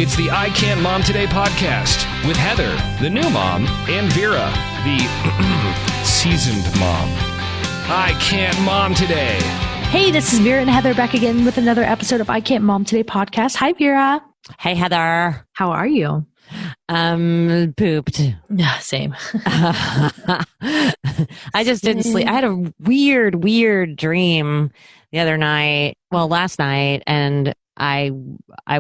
It's the I Can't Mom Today podcast with Heather, the new mom, and Vera, the seasoned mom. I Can't Mom Today. Hey, this is Vera and Heather back again with another episode of I Can't Mom Today podcast. Hi, Vera. Hey, Heather. How are you? Pooped. Yeah, same. I just didn't sleep. I had a weird dream the other night. Well, last night, and I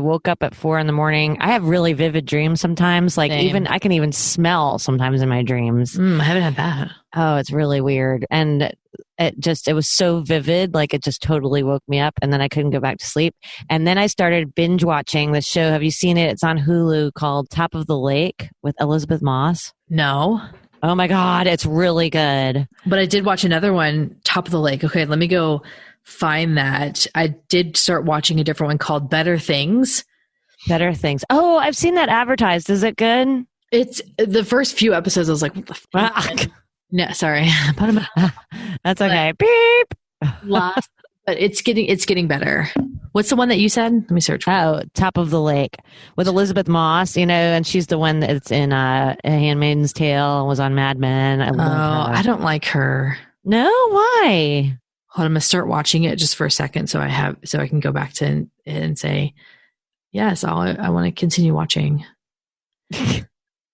woke up at 4 a.m. I have really vivid dreams sometimes. Like I can even smell sometimes in my dreams. I haven't had that. Oh, it's really weird. And it was so vivid. Like it just totally woke me up, and then I couldn't go back to sleep. And then I started binge watching this show. Have you seen it? It's on Hulu called Top of the Lake with Elizabeth Moss. No. Oh my God. It's really good. But I did watch another one, Top of the Lake. Okay, let me go find that. I did start watching a different one called Better Things. Better Things. Oh, I've seen that advertised. Is it good? It's the first few episodes. I was like, what the fuck? No, sorry. That's okay. Beep. But it's getting better. What's the one that you said? Let me search for it. Top of the Lake with Elizabeth Moss, and she's the one that's in Handmaid's Tale and was on Mad Men. I love her. I don't like her. No, why? Hold on, I'm gonna start watching it just for a second so I can go back to it and say, yes, I want to continue watching. Is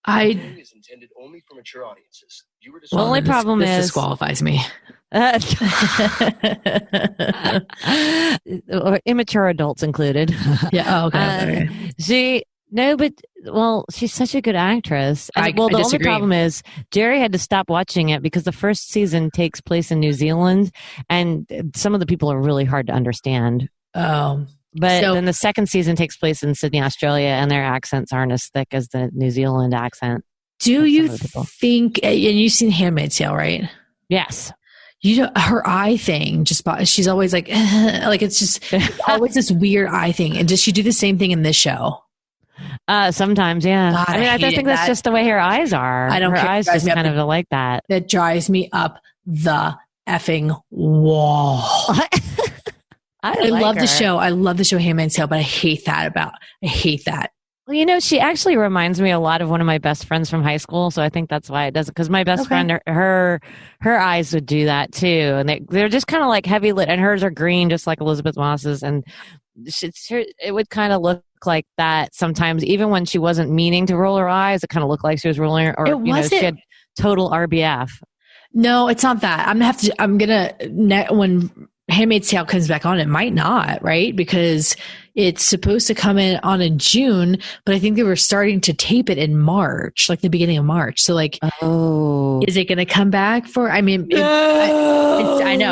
intended only for mature audiences. The only problem is this disqualifies me. Or immature adults included. Yeah. Oh, okay. She's such a good actress. I the only disagree. problem is Jerry had to stop watching it because the first season takes place in New Zealand, and some of the people are really hard to understand. Oh. But then the second season takes place in Sydney, Australia, and their accents aren't as thick as the New Zealand accent. Do you think, and you've seen Handmaid's Tale, right? Yes. Her eye thing, she's always like, like it's always this weird eye thing. And does she do the same thing in this show? Sometimes, yeah. God, I think that's just the way her eyes are. I don't her care. eyes just kind of like that. That drives me up the effing wall. I love the show. I love the show Handmaid's Tale, but I hate that. Well, she actually reminds me a lot of one of my best friends from high school. So I think that's why it does it. Because my best friend, her eyes would do that too. And they're just kind of like heavy lit, and hers are green, just like Elizabeth Moss's. And it would kind of look like that sometimes, even when she wasn't meaning to roll her eyes. It kind of looked like she was rolling her, or she had total RBF. No, it's not that. When Handmaid's Tale comes back on, it might not, right? Because it's supposed to come in on in June, but I think they were starting to tape it in March, like the beginning of March. So is it going to come back for, I know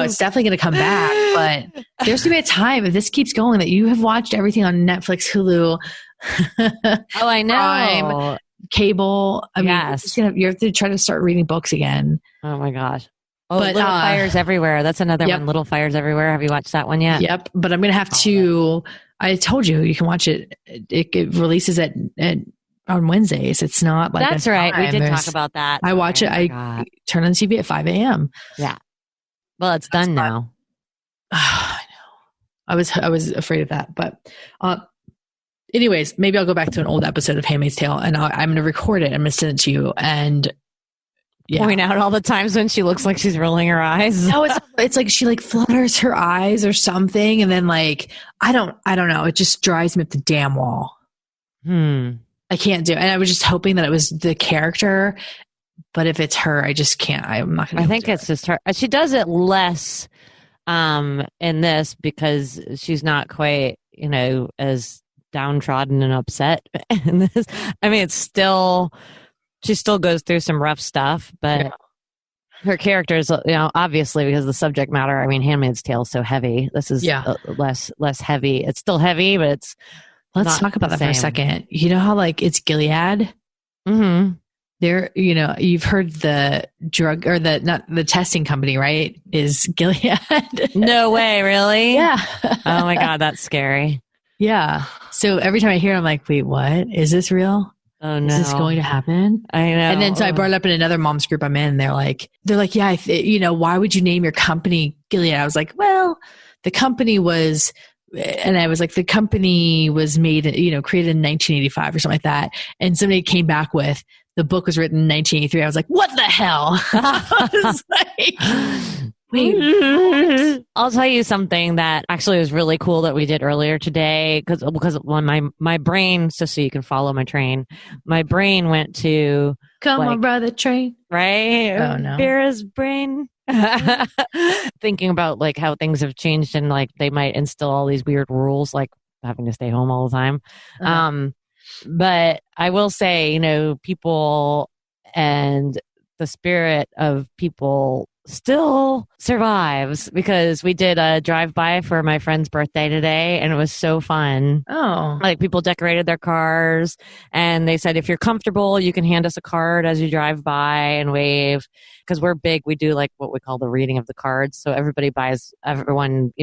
it's definitely going to come back, but there's going to be a time if this keeps going that you have watched everything on Netflix, Hulu. Oh, I know. Prime, cable. Yes. You have to try to start reading books again. Oh my gosh. Oh, Little Fires Everywhere. That's another one. Little Fires Everywhere. Have you watched that one yet? Yep. But I'm going to have to, I told you can watch it. It releases on Wednesdays. It's not like that's right. We did talk about that. I watch it. I turn on the TV at 5 a.m. Yeah. Well, it's done now. I know. I was afraid of that, but anyways, maybe I'll go back to an old episode of Handmaid's Tale, and I'm going to record it. I'm going to send it to you, and point out all the times when she looks like she's rolling her eyes. No, it's like she flutters her eyes or something, and then I don't know. It just drives me up the damn wall. I can't do it. And I was just hoping that it was the character, but if it's her, I just can't. I'm not going to. I think it's just her. She does it less in this because she's not quite, as downtrodden and upset in this. I mean, she still goes through some rough stuff, but her character is, obviously because of the subject matter. I mean, Handmaid's Tale is so heavy. This is less heavy. It's still heavy, but it's. Let's talk about that for a second. You know how it's Gilead? Mm-hmm. There, you've heard the drug or the testing company, right? Is Gilead? No way, really? Yeah. Oh my God, that's scary. Yeah. So every time I hear it, I'm like, wait, what? Is this real? Oh no. Is this going to happen? I know. And then so I brought it up in another mom's group I'm in. They're like, yeah, why would you name your company Gilead? I was like, well, the company was and I was like, the company was made, created in 1985 or something like that. And somebody came back with, the book was written in 1983. I was like, what the hell? I was like, wait, I'll tell you something that actually was really cool that we did earlier today because when my brain, so you can follow my train, my brain went to come on, brother, train. Right? Oh, no. Vera's brain. Thinking about like how things have changed and like they might instill all these weird rules like having to stay home all the time. But I will say, people and the spirit of people still survives because we did a drive-by for my friend's birthday today and it was so fun. Oh. Like people decorated their cars and they said, if you're comfortable, you can hand us a card as you drive by and wave. Because we're big, we do like what we call the reading of the cards. So everybody buys everyone,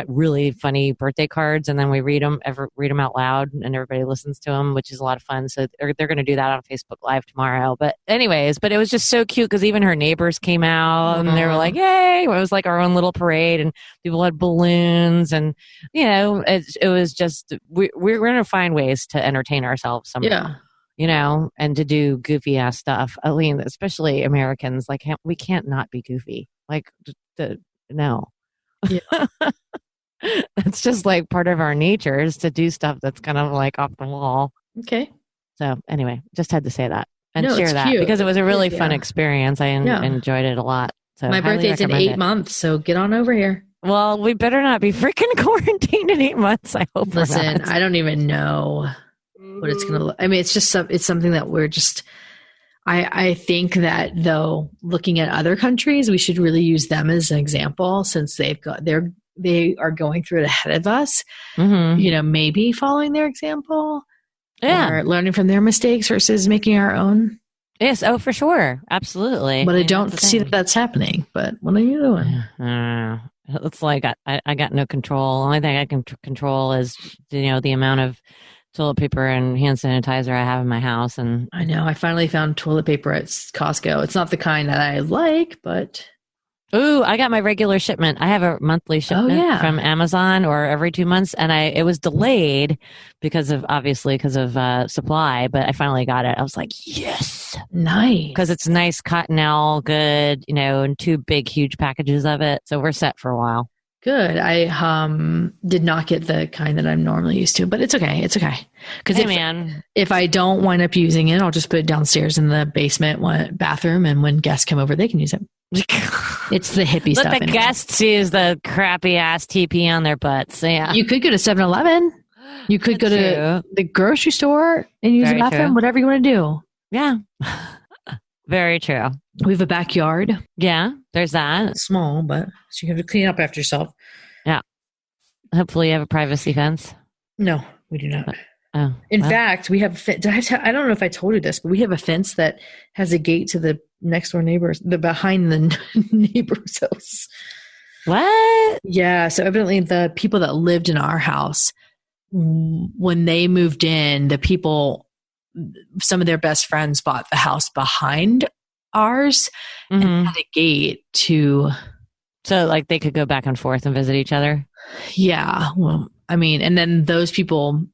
really funny birthday cards, and then we read them out loud, and everybody listens to them, which is a lot of fun. So they're going to do that on Facebook Live tomorrow. But it was just so cute because even her neighbors came out and they were like, "Yay!" It was like our own little parade, and people had balloons, and it was just we're going to find ways to entertain ourselves somehow. Yeah. And to do goofy ass stuff. I mean, especially Americans, like we can't not be goofy. Like, no. Yeah. That's just like part of our nature is to do stuff that's kind of like off the wall. Okay. So anyway, just had to say that and share that cute. because it was a really fun experience. I enjoyed it a lot. So my birthday's in 8 months, so get on over here. Well, we better not be freaking quarantined in 8 months. I hope. Listen, I don't even know what it's going to look. I mean, it's just it's something that we're just, I think that though, looking at other countries, we should really use them as an example since they are going through it ahead of us, maybe following their example or learning from their mistakes versus making our own. Yes. Oh, for sure. Absolutely. But I don't see that that's happening, but what are you doing? It's like, I got no control. The only thing I can control is, the amount of toilet paper and hand sanitizer I have in my house. And I know I finally found toilet paper at Costco. It's not the kind that I like, but ooh, I got my regular shipment. I have a monthly shipment from Amazon or every 2 months, and it was delayed because of supply, but I finally got it. I was like, yes, nice, because it's nice cottonelle, good, and 2 big huge packages of it, so we're set for a while. Good. I did not get the kind that I'm normally used to, but it's okay. It's okay. Because if I don't wind up using it, I'll just put it downstairs in the basement bathroom, and when guests come over, they can use it. It's the hippie stuff. Let the guests use the crappy ass TP on their butts. Yeah. You could go to 7-Eleven. You could go to the grocery store and use the bathroom, whatever you want to do. Yeah. Very true. We have a backyard. Yeah, there's that. It's small, but so you have to clean up after yourself. Yeah. Hopefully you have a privacy fence. No, we do not. In fact, we have I don't know if I told you this, but we have a fence that has a gate to the next door neighbors, the behind the neighbor's house. What? Yeah. So evidently the people that lived in our house, when they moved in, some of their best friends bought the house behind ours and had a gate to. So like they could go back and forth and visit each other? Yeah. Well, I mean, and then those people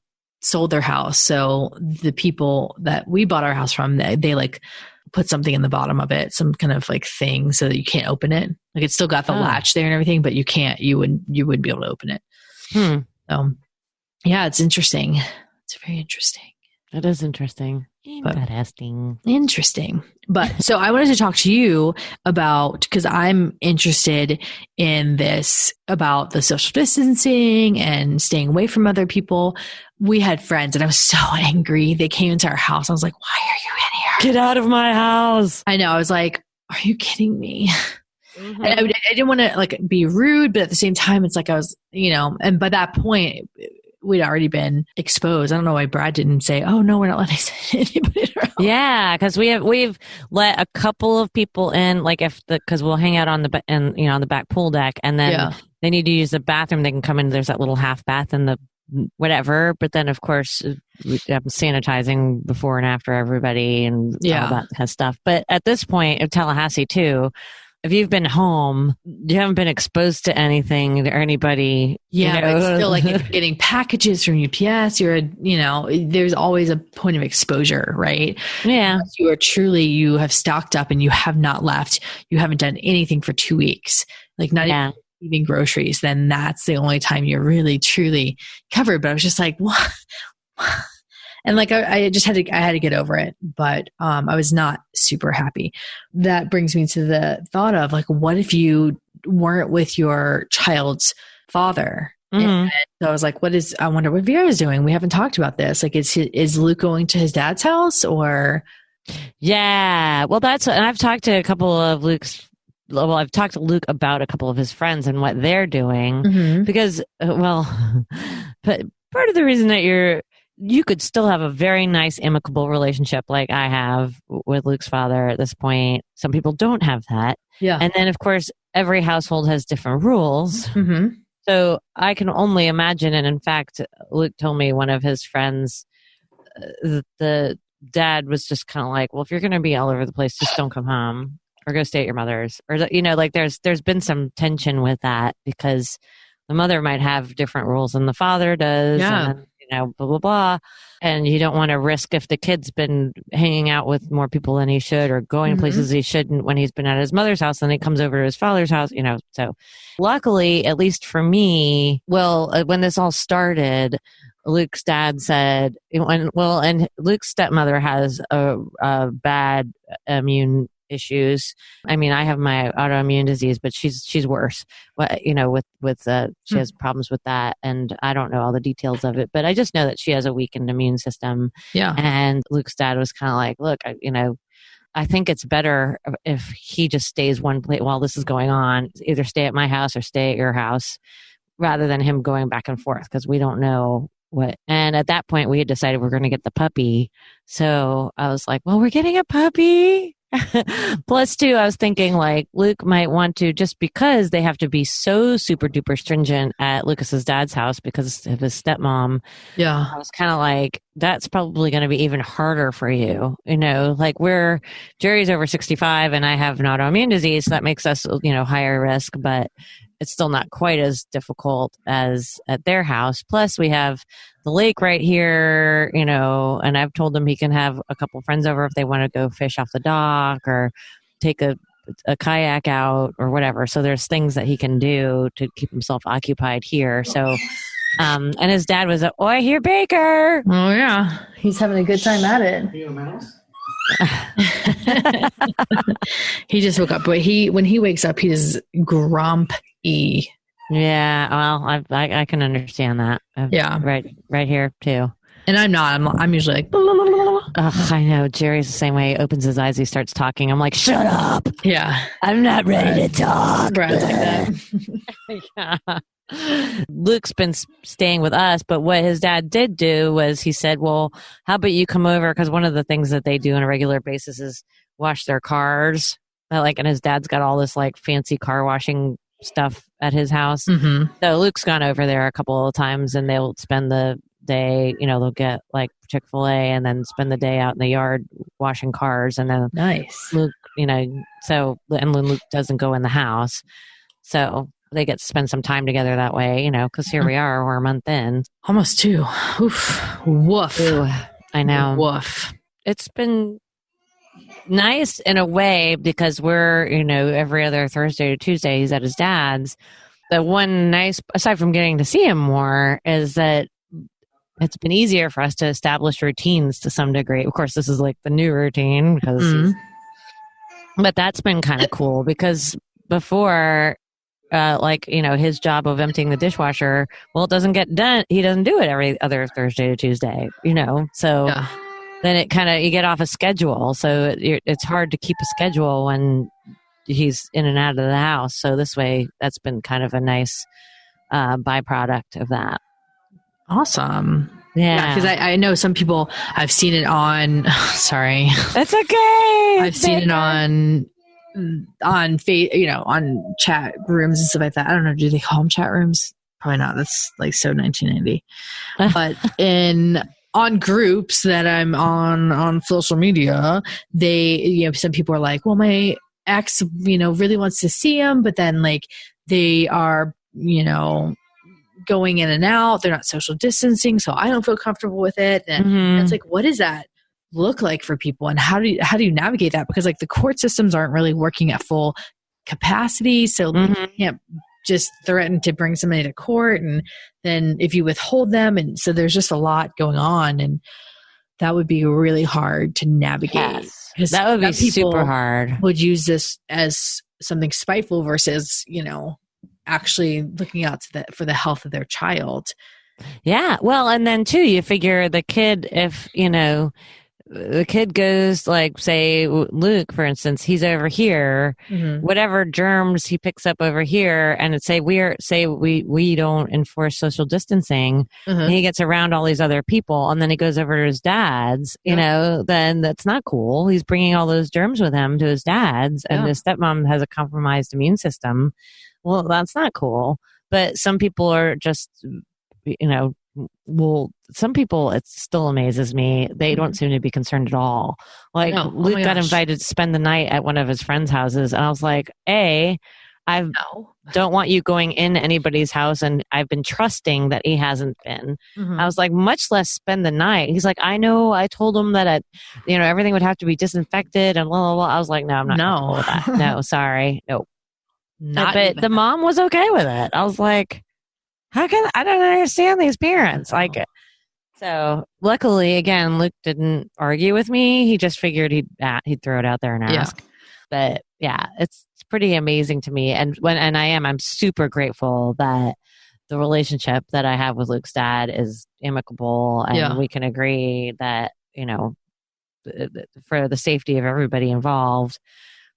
sold their house. So the people that we bought our house from, they like put something in the bottom of it, some kind of like thing so that you can't open it. Like it's still got the latch there and everything, but you wouldn't be able to open it. So yeah, it's interesting. It's very interesting. It is interesting. Interesting. But so I wanted to talk to you about, because I'm interested in this about the social distancing and staying away from other people. We had friends and I was so angry. They came into our house. I was like, why are you in here? Get out of my house. I know. I was like, are you kidding me? And I didn't want to like be rude, but at the same time, it's like I was, and by that point, we'd already been exposed. I don't know why Brad didn't say, "Oh no, we're not letting anybody in our house." Yeah, because we've let a couple of people in, like because we'll hang out on the back pool deck, and then they need to use the bathroom. They can come in. There's that little half bath in the whatever. But then, of course, I'm sanitizing before and after everybody and all that kind of stuff. But at this point, in Tallahassee too, if you've been home, you haven't been exposed to anything or anybody. Yeah, but it's still like if you're getting packages from UPS, there's always a point of exposure, right? Yeah. Unless you have stocked up and you have not left. You haven't done anything for 2 weeks, like not even groceries. Then that's the only time you're really truly covered. But I was just like, what? And like, I had to get over it, but I was not super happy. That brings me to the thought of like, what if you weren't with your child's father? Mm-hmm. And so I was like, I wonder what Vera's doing. We haven't talked about this. Like, is Luke going to his dad's house or? Yeah. Well, and I've talked to I've talked to Luke about a couple of his friends and what they're doing because, but part of the reason that you could still have a very nice amicable relationship like I have with Luke's father at this point. Some people don't have that. Yeah. And then of course, every household has different rules. Mm-hmm. So I can only imagine. And in fact, Luke told me one of his friends, the dad was just kind of like, well, if you're going to be all over the place, just don't come home or go stay at your mother's. Or, like there's been some tension with that because the mother might have different rules than the father does. Yeah. And, blah, blah, blah. And you don't want to risk if the kid's been hanging out with more people than he should or going places he shouldn't when he's been at his mother's house and he comes over to his father's house, So luckily, at least for me, when this all started, Luke's dad said, and Luke's stepmother has a bad immune issues. I mean, I have my autoimmune disease, but she's worse. She has problems with that, and I don't know all the details of it, but I just know that she has a weakened immune system. Yeah. And Luke's dad was kind of like, look, I think it's better if he just stays one place while this is going on. Either stay at my house or stay at your house, rather than him going back and forth because we don't know what. And at that point, we had decided we're going to get the puppy. So I was like, well, we're getting a puppy. Plus, too, I was thinking like Luke might want to, just because they have to be so super duper stringent at Lucas's dad's house because of his stepmom. Yeah. I was kind of like, that's probably going to be even harder for you. Like Jerry's over 65 and I have an autoimmune disease. So that makes us, higher risk, but it's still not quite as difficult as at their house. Plus, we have the lake right here, and I've told him he can have a couple friends over if they want to go fish off the dock or take a kayak out or whatever. So there's things that he can do to keep himself occupied here. So, and his dad was oh, I hear Baker. Oh, yeah. He's having a good time at it. He just woke up, but when he wakes up, he is grumpy. Yeah, well, I can understand that. Yeah, right here too. And I'm not. I'm usually like. Blah, blah, blah, blah. Ugh, I know. Jerry's the same way. He opens his eyes. He starts talking. I'm like, shut up. Yeah, I'm not ready to talk. Brad's like that. Yeah. Luke's been staying with us, but what his dad did do was he said, well, how about you come over? Because one of the things that they do on a regular basis is wash their cars. And his dad's got all this like fancy car washing stuff at his house. Mm-hmm. So Luke's gone over there a couple of times and they'll spend the day, they'll get like Chick-fil-A and then spend the day out in the yard washing cars. And then nice. Luke, and Luke doesn't go in the house. So they get to spend some time together that way, because here we are, we're a month in. Almost 2. Oof. Woof. Ooh, I know. Woof. It's been nice in a way because we're, every other Thursday or Tuesday, he's at his dad's. The one nice, aside from getting to see him more, is that it's been easier for us to establish routines to some degree. Of course, this is like the new routine but that's been kind of cool because before, his job of emptying the dishwasher, it doesn't get done. He doesn't do it every other Thursday or Tuesday, so then it kind of, you get off a schedule. So it's hard to keep a schedule when he's in and out of the house. So this way, that's been kind of a nice byproduct of that. Awesome. Yeah. Because I know some people, I've seen it on, sorry. That's okay. I've seen it on on chat rooms and stuff like that. I don't know. Do they call them chat rooms? Probably not. That's like so 1990. But on groups that I'm on social media, they, some people are like, well, my X, really wants to see him, but then like they are, going in and out. They're not social distancing, so I don't feel comfortable with it. And it's like, what does that look like for people, and how do you navigate that? Because like the court systems aren't really working at full capacity, so you can't just threaten to bring somebody to court, and then if you withhold them, and so there's just a lot going on, and that would be really hard to navigate. Yes, that would be super hard. Would use this as something spiteful versus actually looking out for the health of their child. Yeah. Well, and then too, you figure the kid, if, the kid goes like, say, Luke, for instance, he's over here, whatever germs he picks up over here, and it's we don't enforce social distancing, and he gets around all these other people, and then he goes over to his dad's, then that's not cool. He's bringing all those germs with him to his dad's, and his stepmom has a compromised immune system. Well, that's not cool. But some people are just, some people, it still amazes me. They don't seem to be concerned at all. Like Luke got invited to spend the night at one of his friends' houses. And I was like, I don't want you going in anybody's house. And I've been trusting that he hasn't been. I was like, much less spend the night. He's like, I know. I told him that, everything would have to be disinfected and blah, blah, blah. I was like, no, I'm not comfortable with that. No, sorry. Nope. But the mom was okay with it. I was like, I don't understand these parents. So luckily, again, Luke didn't argue with me. He just figured he'd throw it out there and ask. But yeah, it's pretty amazing to me. And I'm super grateful that the relationship that I have with Luke's dad is amicable, and we can agree that, for the safety of everybody involved,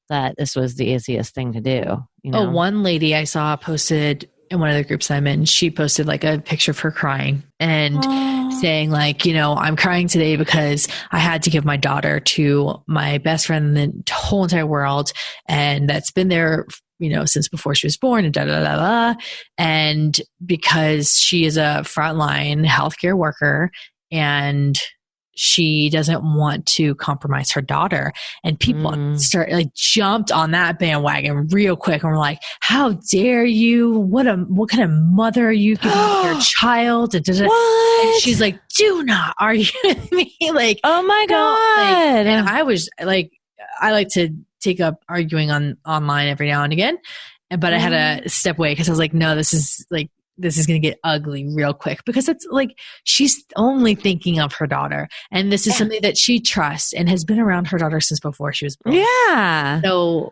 that this was the easiest thing to do. One lady I saw posted in one of the groups I'm in, she posted like a picture of her crying and saying like, I'm crying today because I had to give my daughter to my best friend in the whole entire world. And that's been there, since before she was born, and And because she is a frontline healthcare worker, and she doesn't want to compromise her daughter. And people jumped on that bandwagon real quick and were like, how dare you? What kind of mother are you giving your child? And she's like, do not argue with me. Like, oh my God. And I was like, I like to take up arguing online every now and again. But I had to step away because I was like, no, this is going to get ugly real quick, because it's like she's only thinking of her daughter. And this is something that she trusts and has been around her daughter since before she was born. Yeah. So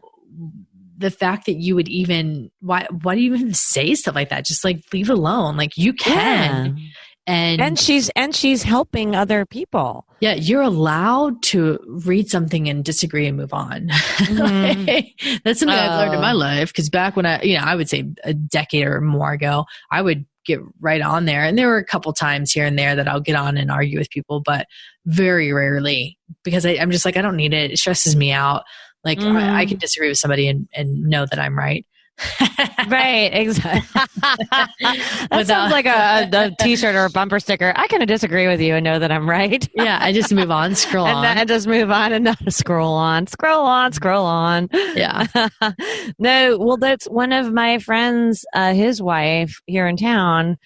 the fact that you would even, why do you even say stuff like that? Just like leave it alone. Like you can. Yeah. And she's helping other people. Yeah, you're allowed to read something and disagree and move on. That's something I've learned in my life. Because back when I would say a decade or more ago, I would get right on there. And there were a couple times here and there that I'll get on and argue with people, but very rarely, because I'm just like, I don't need it. It stresses me out. Like I can disagree with somebody and know that I'm right. Right, exactly. That sounds like a t-shirt or a bumper sticker. I kind of disagree with you and know that I'm right. Yeah, I just move on, scroll on. I just move on and not scroll on. Yeah. No, well, that's one of my friends, his wife here in town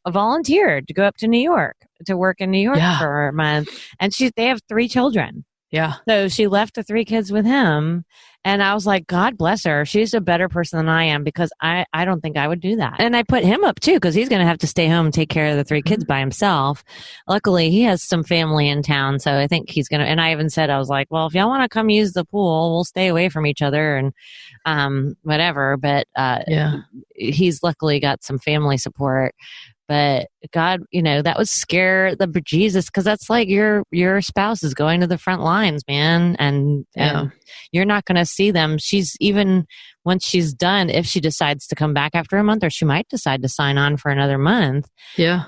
volunteered to go up to New York to work in New York for a month. And they have 3 children. Yeah. So she left the 3 kids with him. And I was like, God bless her. She's a better person than I am, because I don't think I would do that. And I put him up too, because he's going to have to stay home and take care of the 3 kids by himself. Luckily, he has some family in town. So I think he's going to, and I even said, I was like, well, if y'all want to come use the pool, we'll stay away from each other and whatever. But he's luckily got some family support. But God, that would scare the bejesus, because that's like your spouse is going to the front lines, man. And you're not going to see them. She's, even once she's done, if she decides to come back after a month, or she might decide to sign on for another month. Yeah.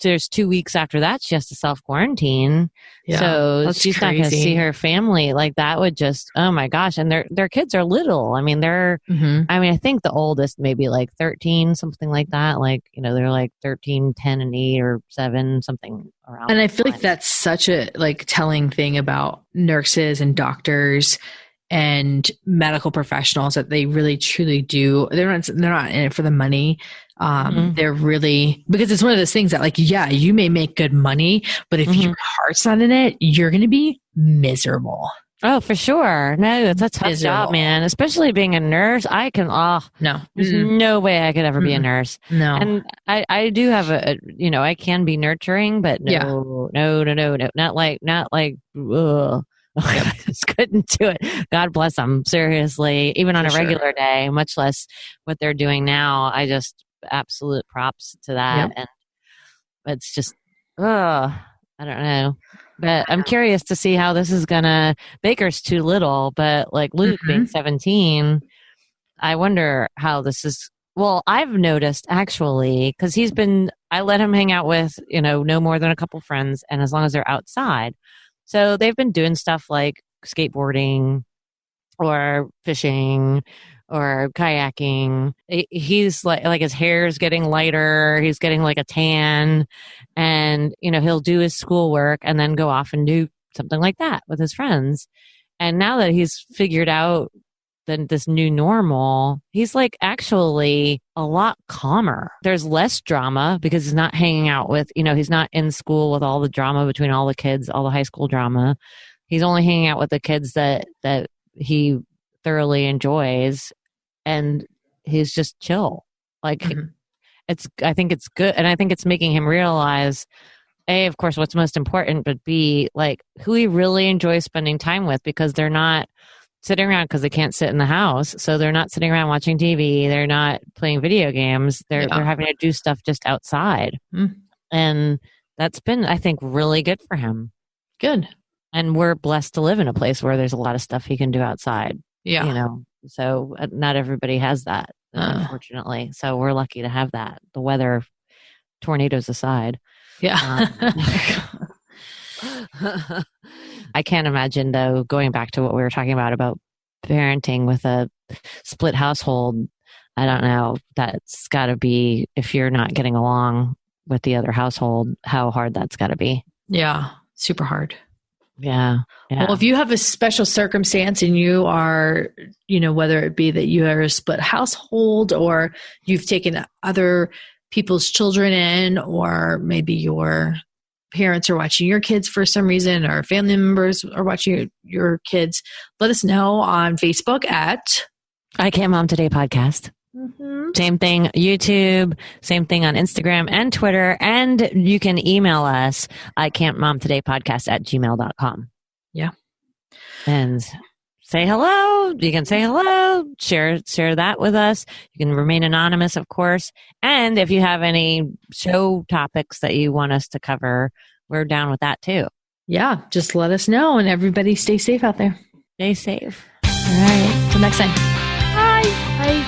There's 2 weeks after that, she has to self-quarantine. Yeah, so she's not going to see her family. Like that would just, oh my gosh. And their kids are little. I mean, I think the oldest maybe like 13, something like that. Like, they're like 13, 10 and 8 or 7, something around. And I feel like that's such a telling thing about nurses and doctors and medical professionals that they really truly do. They're not in it for the money. They're really, because it's one of those things that like, yeah, you may make good money, but if your heart's not in it, you're going to be miserable. Oh, for sure. No, it's a tough job, man. Especially being a nurse. No, there's no way I could ever be a nurse. No. And I do have I can be nurturing, but no, not like, ugh. I just couldn't do it. God bless them. Seriously, even on a regular day, much less what they're doing now. I just absolute props to that. And it's just, I don't know. But I'm curious to see how this is gonna. Baker's too little, but like Luke being 17, I wonder how this is. Well, I've noticed actually, because I let him hang out with, no more than a couple friends, and as long as they're outside. So they've been doing stuff like skateboarding or fishing or kayaking. He's like his hair's getting lighter. He's getting like a tan, and he'll do his schoolwork and then go off and do something like that with his friends. And now that he's figured out this new normal, he's like actually a lot calmer. There's less drama because he's not hanging out with, he's not in school with all the drama between all the kids, all the high school drama. He's only hanging out with the kids that he thoroughly enjoys, and he's just chill. Like I think it's good. And I think it's making him realize, A, of course, what's most important, but B, like who he really enjoys spending time with, because they're not sitting around because they can't sit in the house. So they're not sitting around watching TV. They're not playing video games. They're having to do stuff just outside. And that's been, I think, really good for him. Good. And we're blessed to live in a place where there's a lot of stuff he can do outside. Yeah. So not everybody has that, unfortunately. So we're lucky to have that. The weather, tornadoes aside. Yeah. I can't imagine, though, going back to what we were talking about parenting with a split household. I don't know. That's got to be, if you're not getting along with the other household, how hard that's got to be. Yeah. Super hard. Yeah. Well, if you have a special circumstance and you are, whether it be that you are a split household or you've taken other people's children in, or maybe your parents are watching your kids for some reason, or family members are watching your kids, let us know on Facebook at I Can't Mom Today podcast. Same thing, YouTube, same thing on Instagram and Twitter. And you can email us, ican'tmomtodaypodcast@gmail.com. Yeah. And say hello. You can say hello, share that with us. You can remain anonymous, of course. And if you have any show topics that you want us to cover, we're down with that too. Yeah. Just let us know, and everybody stay safe out there. Stay safe. All right. Till next time. Bye. Bye.